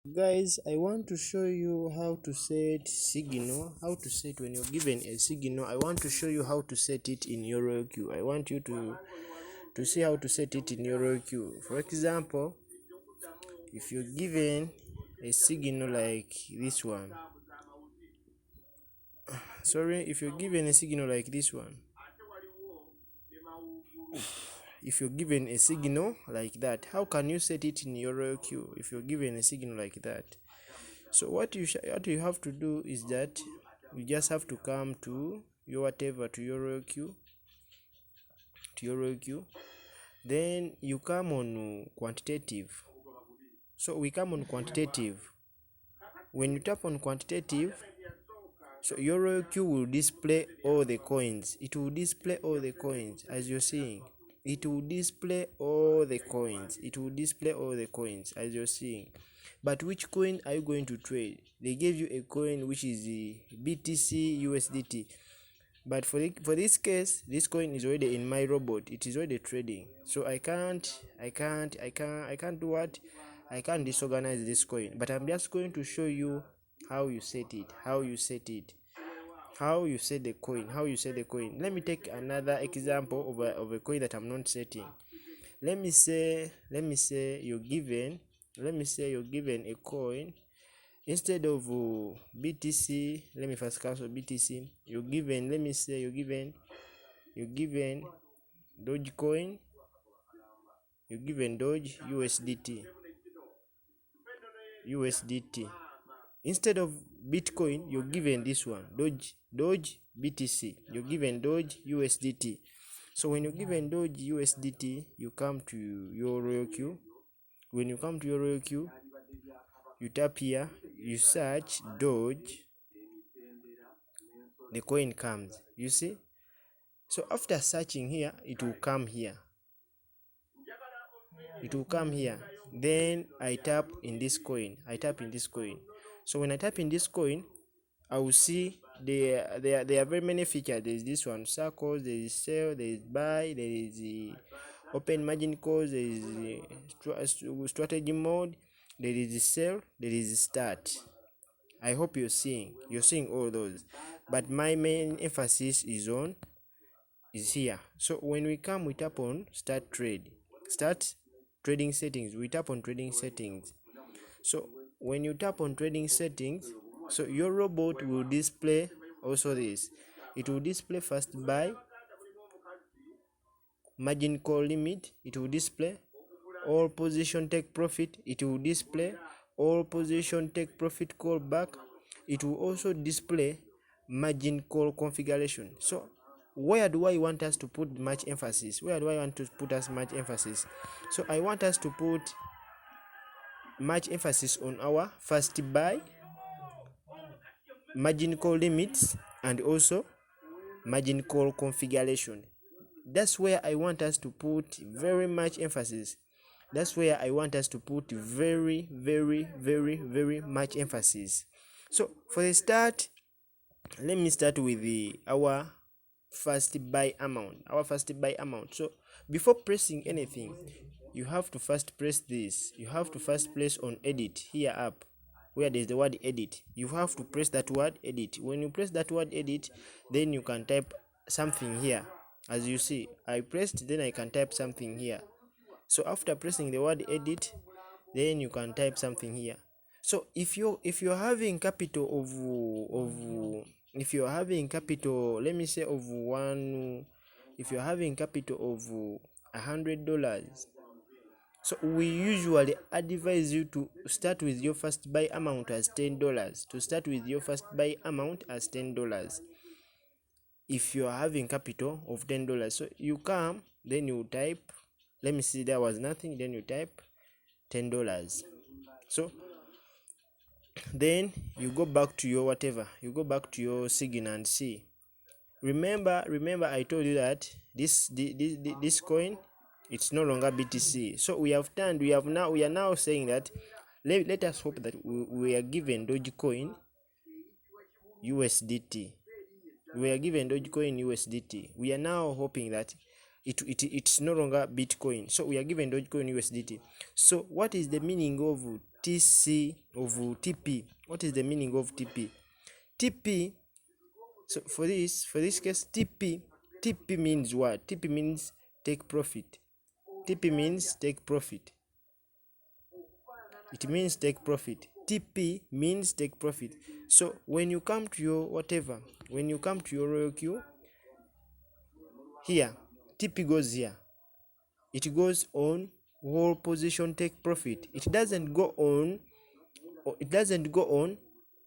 Guys, I want to show you how to set signal, how to set when you're given a signal. I want to show you how to set it in EuroQ. I want you to see how to set it in EuroQ. For example, if you're given a signal like this one, if you're given a signal like this one, if you're given a signal like that, how can you set it in EuroQ if you're given a signal like that? So what you have to do is that you just have to come to your EuroQ, then you come on quantitative. So we come on quantitative. When you tap on quantitative, so EuroQ will display all the coins. It will display all the coins as you're seeing. It will display all the coins. It will display all the coins as you're seeing. But which coin are you going to trade? They gave you a coin which is the BTC USDT. But for this case, this coin is already in my robot. It is already trading. So I can't do what? I can't disorganize this coin. But I'm just going to show you how you set it, how you set the coin. Let me take another example of a coin that I'm not setting. Let me say you're given a coin. Instead of BTC, let me first cancel BTC. You're given Dogecoin. You're given Doge USDT. Instead of Bitcoin, you're given this one, Doge BTC. You're given Doge USDT. So when you're given Doge USDT, you come to your EuroQ. When you come to your EuroQ, you tap here, you search Doge, the coin comes. You see? So after searching here, it will come here. Then I tap in this coin. So when I tap in this coin, I will see there are very many features. There is this one, circles, there is sell, there is buy, there is the open margin calls, there is the strategy mode, there is the sell, there is the start. I hope you're seeing all those, but my main emphasis is here. So when we tap on start trading settings. We tap on trading settings. So when you tap on trading settings, so your robot will display also this. It will display first buy, margin call limit. It will display all position take profit. It will display all position take profit call back. It will also display margin call configuration. So where do I want us to put much emphasis? So I want us to put much emphasis on our first buy, margin call limits, and also margin call configuration. That's where I want us to put very much emphasis. Very much emphasis. So for the start, let me start with our first buy amount. So before pressing anything, you have to first press this. You have to first press on edit here up where there's the word edit. You have to press that word edit. When you press that word edit, then you can type something here. As you see, I pressed, then I can type something here. So after pressing the word edit, then you can type something here. So if you're having capital let me say of one, if you're having capital of $100, so we usually advise you to start with your first buy amount as $10. If you're having capital of $10, so you come, then you type, let me see, there was nothing, then you type $10. So then you go back to your signal and see. Remember I told you that this coin, it's no longer BTC. So we are now saying that let us hope that we are given Dogecoin USDT. We are now hoping that it's no longer Bitcoin. So we are given Dogecoin USDT. So what is the meaning of TP? What is the meaning of TP? TP. So for this case, TP means what? TP means take profit. TP means take profit. It means take profit. TP means take profit. So when you come to your whatever, when you come to your royal queue, here TP goes here. It goes on whole position take profit. It doesn't go on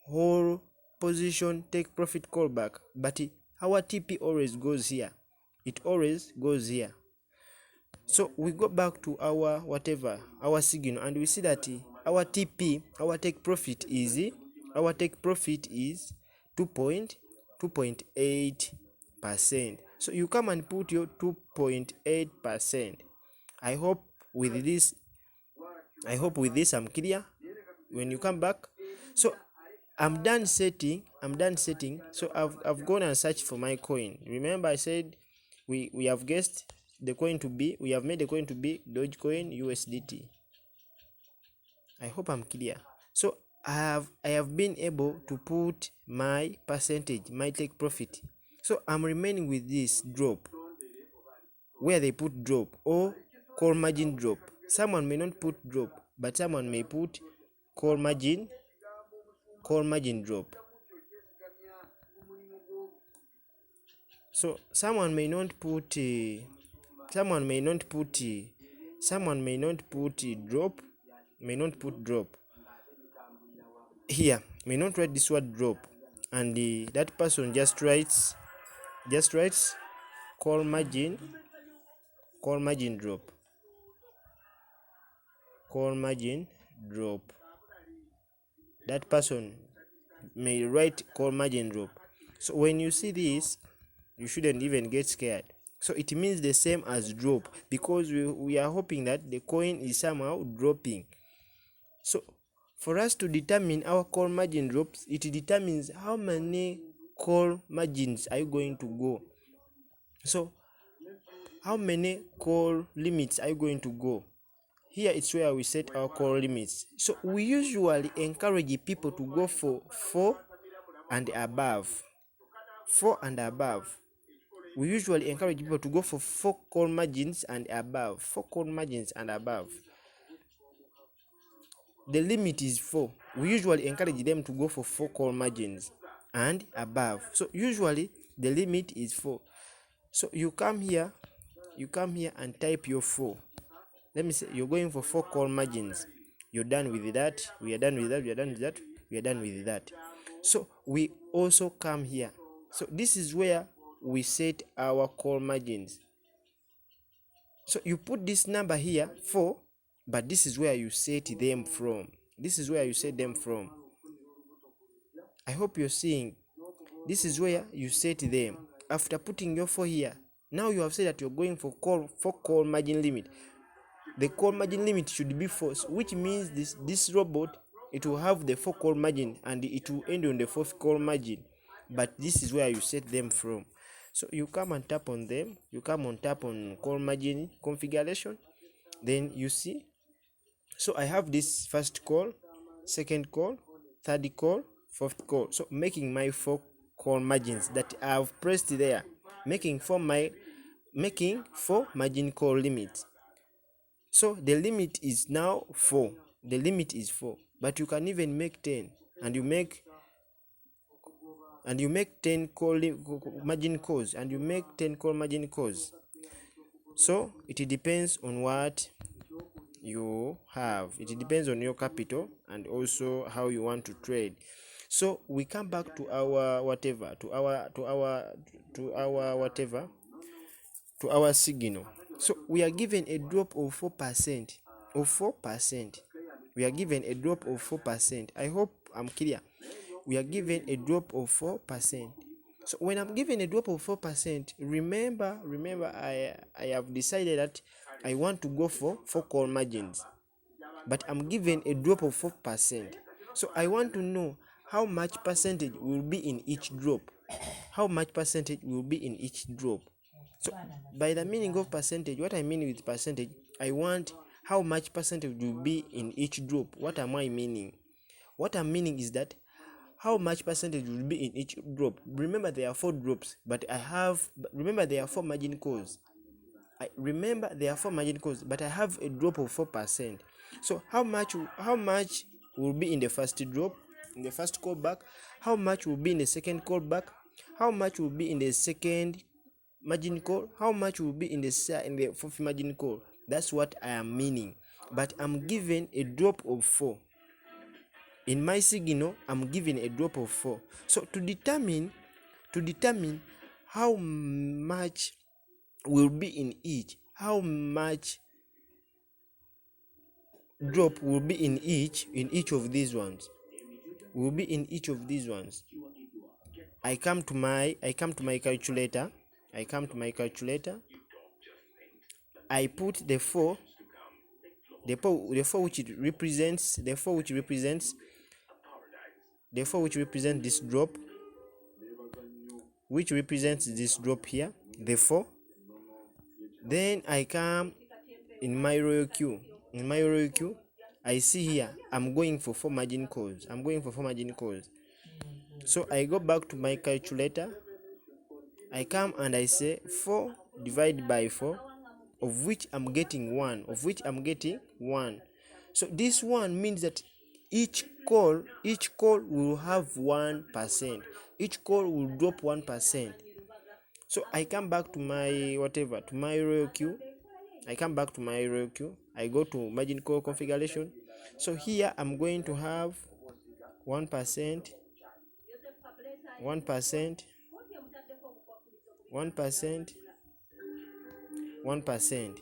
whole position take profit callback, but our TP always goes here. It always goes here. So we go back to our whatever, our signal, and we see that our TP, our take profit is 2.8%. So you come and put your 2.8%. I hope with this I'm clear. When you come back, so I'm done setting. So I've gone and searched for my coin. Remember I said we have guessed the coin to be, we have made the coin to be Dogecoin USDT. I hope I'm clear. So I have been able to put my percentage, my take profit. So I'm remaining with this drop, where they put drop or call margin drop. Someone may not put drop, but someone may put call margin drop. So someone may not put drop here, may not write this word drop, and that person just writes call margin drop. That person may write call margin drop. So when you see this, you shouldn't even get scared. So it means the same as drop, because we are hoping that the coin is somehow dropping. So for us to determine our call margin drops, it determines how many call margins are you going to go. So how many call limits are you going to go? Here it's where we set our call limits. So we usually encourage people to go for 4 and above. 4 and above. We usually encourage people to go for 4 call margins and above. 4 call margins and above. The limit is 4. We usually encourage them to go for 4 call margins and above. So usually the limit is 4. So you come here and type your 4. Let me say you're going for 4 call margins. You're done with that. We are done with that. We are done with that. We are done with that. So we also come here. So this is where we set our call margins. So you put this number here 4, but this is where you set them from. I hope you're seeing. This is where you set them. After putting your 4 here, now you have said that you're going for call margin limit. The call margin limit should be 4, which means this robot, it will have the 4 call margin and it will end on the 4th call margin. But this is where you set them from. So you come and tap on them. You come and tap on call margin configuration. Then you see. So I have this first call, second call, third call, fourth call. So making my 4 call margins that I have pressed there, making 4 margin call limits. So the limit is now 4. The limit is 4, but you can even make 10, and you make 10 call margin calls, and you make 10 call margin calls. So it depends on what you have. It depends on your capital and also how you want to trade. So we come back to our whatever, to our signal. So we are given a drop of 4%. We are given a drop of 4%. I hope I'm clear. We are given a drop of 4%. So when I'm given a drop of 4%, remember I have decided that I want to go for 4 call margins, but I'm given a drop of 4%. So I want to know how much percentage will be in each drop. So by the meaning of percentage, what I mean with percentage, I want how much percentage will be in each drop. What am I meaning? What I'm meaning is that how much percentage will be in each drop. Remember there are 4 drops, but remember there are 4 margin calls. Remember there are 4 margin calls, but I have a drop of 4%. So how much will be in the first drop, in the first callback? How much will be in the second callback? How much will be in the second margin call? How much will be in the fourth margin call? That's what I am meaning. But I'm given a drop of 4. In my signal, I'm given a drop of 4. So to determine how much will be in each, how much drop will be in each of these ones, I come to my calculator. I put the 4 which represents this drop, which represents this drop here, the 4. Then I come in my royal queue. I see here I'm going for 4 margin calls. So I go back to my calculator. I come and I say 4 divided by 4, of which I'm getting 1. So this one means that each call will have 1%. Each call will drop 1%. So I come back to my royal queue. I go to margin call configuration. So here I'm going to have 1%, 1%, 1%.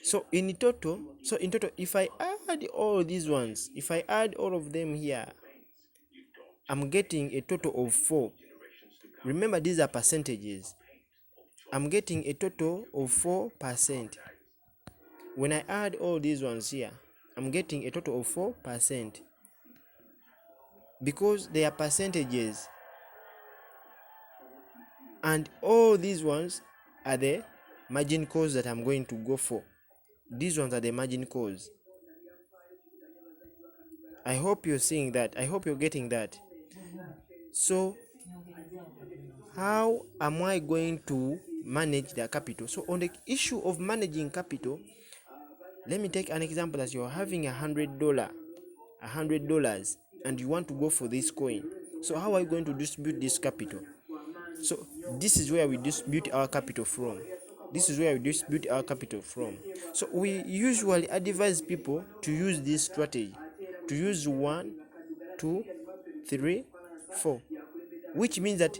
So in total, if I add all these ones, if I add all of them here, I'm getting a total of 4. Remember, these are percentages. I'm getting a total of 4%. When I add all these ones here, I'm getting a total of 4%. Because they are percentages. And all these ones are the margin calls that I'm going to go for. These ones are the margin calls. I hope you're seeing that. I hope you're getting that. So how am I going to manage the capital? So on the issue of managing capital, let me take an example. As you're having $100, and you want to go for this coin. So how are you going to distribute this capital? So this is where we distribute our capital from. So we usually advise people to use this strategy, to use 1, 2, 3, 4, which means that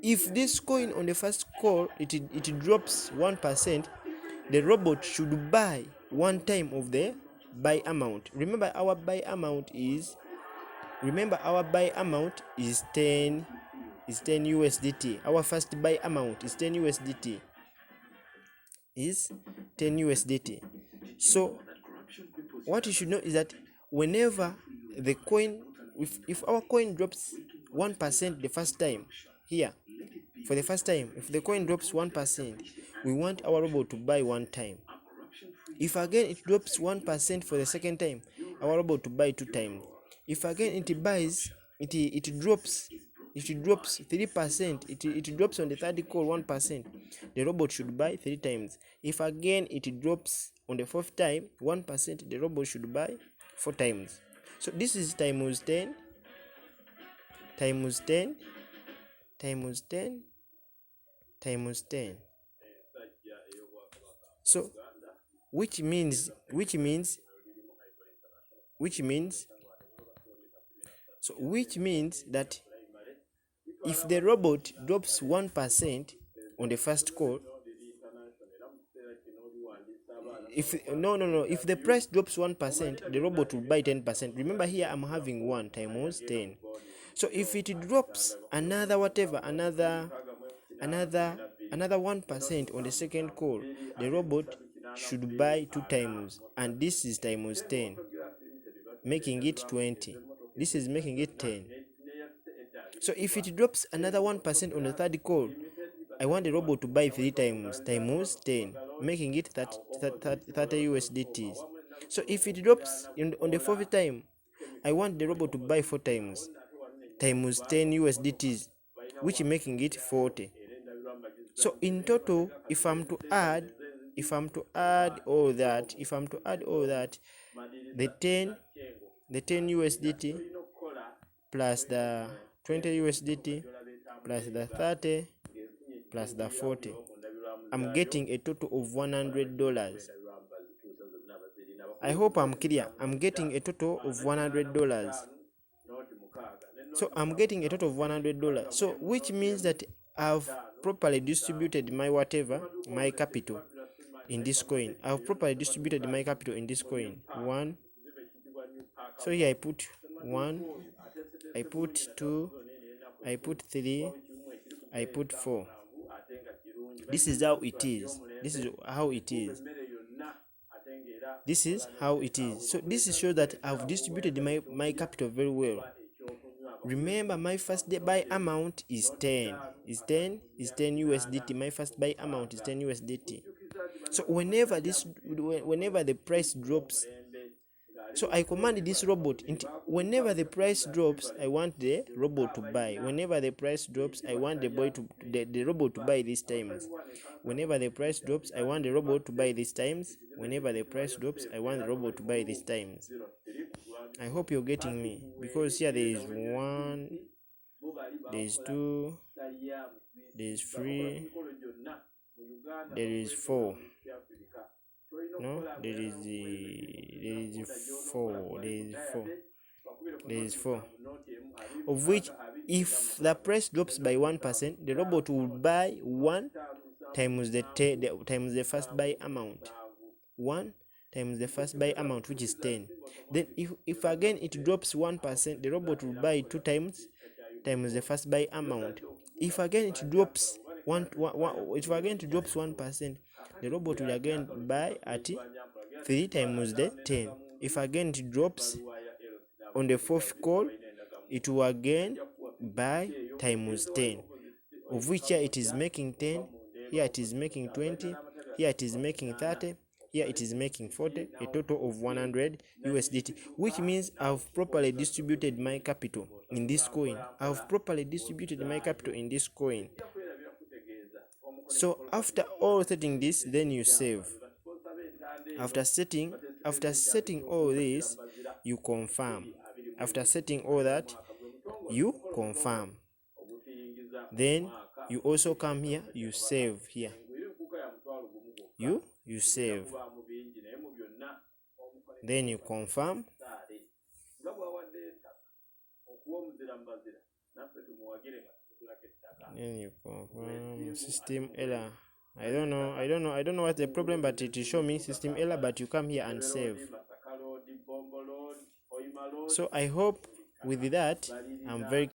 if this coin on the first call it drops 1%, the robot should buy 1 time of the buy amount. Remember our buy amount is 10 USDT. Our first buy amount is 10 USDT. So what you should know is that whenever the coin, if our coin drops 1% the first time here, for the first time, if the coin drops 1%, we want our robot to buy 1 time. If again it drops 1% for the second time, our robot to buy 2 times. If again it drops 3%, it drops on the third call 1%, the robot should buy 3 times. If again it drops on the fourth time 1%, the robot should buy 4 times. So this is times 10 times 10 times 10 times 10. So which means that if the robot drops 1% on the first call, if the price drops 1%, the robot will buy 10%. Remember here I'm having 1 times 10. So if it drops another 1% on the second call, the robot should buy 2 times, and this is times 10, making it 20. This is making it 10. So if it drops another 1% on the third call, I want the robot to buy 3 times 10, making it 30 USDTs. So if it drops on the 4th time, I want the robot to buy 4 times 10 USDTs, which making it 40. So in total, if I'm to add all that, the 10 USDT plus the 20 USDT plus the 30 plus the 40, I'm getting a total of $100. I hope I'm clear. I'm getting a total of $100. So I'm getting a total of $100. So which means that I've properly distributed my my capital in this coin. I've properly distributed my capital in this coin. 1. So here I put 1, I put 2, I put 3, I put 4. This is how it is. This is how it is. This is how it is. So this shows that I've distributed my capital very well. Remember, my first buy amount is 10. Is 10 USDT. My first buy amount is 10 USDT. So whenever the price drops, so I command this robot, whenever the price drops, I want the robot to buy. Whenever the price drops, I want the robot to buy these times. Whenever the price drops, I want the robot to buy these times. Whenever the price drops, I want the robot to buy these times. I hope you're getting me, because here there is 1, there is 2, there is 3, there is 4. No, there is 4. There is 4. Of which, if the price drops by 1%, the robot will buy 1 times the first buy amount. 1 times the first buy amount, which is 10. Then if again it drops 1%, the robot will buy 2 times the first buy amount. If again it drops 1%, the robot will again buy at 3 times the 10. If again it drops on the 4th call, it will again buy times 10, of which here it is making 10, here it is making 20, here it is making 30, here it is making 40, a total of 100 USDT, which means I've properly distributed my capital in this coin. So after all setting this, then you save. After setting all this, you confirm. After setting all that, you confirm. Then you also come here, you save here. You save. Then you confirm. Then you confirm. System error. I don't know what's the problem, but it will show me system error, but you come here and save. So I hope with that I'm very